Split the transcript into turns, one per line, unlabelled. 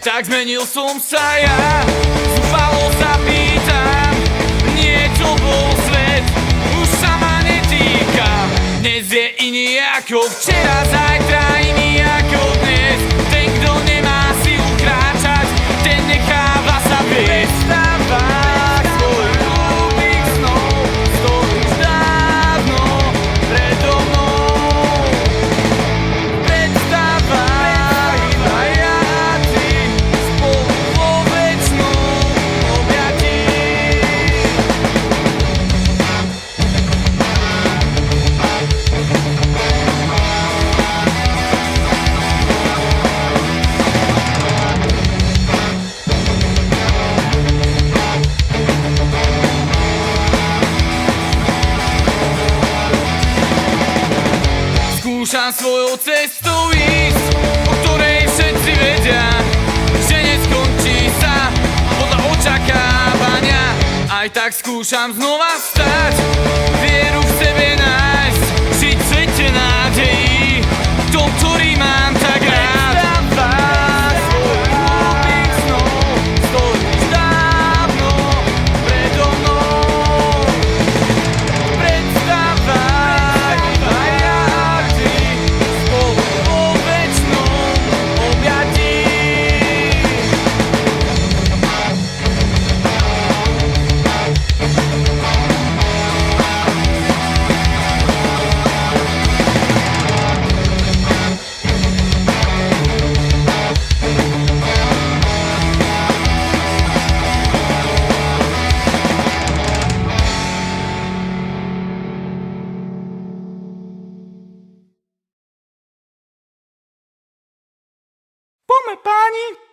Tak zmenil som sa ja, zúfalo sa pýtam. Nie to bol svet, už sa ma netýka. Dnes je iný ako včera, zajtra iný ako dnes. Ten, kto nemá silu kráčať, ten necháva sa viesť. Predstavách svoj ľúbých snov, stojíš dávno predo mnou. Predstavách iba ja a ty, spolu vo večnom objatí. Skúšam svojou cestou ísť, o ktorej všetci vedia, že neskončí sa podľa očakávania. Aj tak skúšam znova vstať, vieru v sebe nájsť, žiť v svete nádejí, v tom, ktorý mám tak rád. Predstavách svoj ľúbých snov, stojíš dávno predo mnou. Predstavách iba ja a ty, spolu vo večnom objatí. Poďme páni!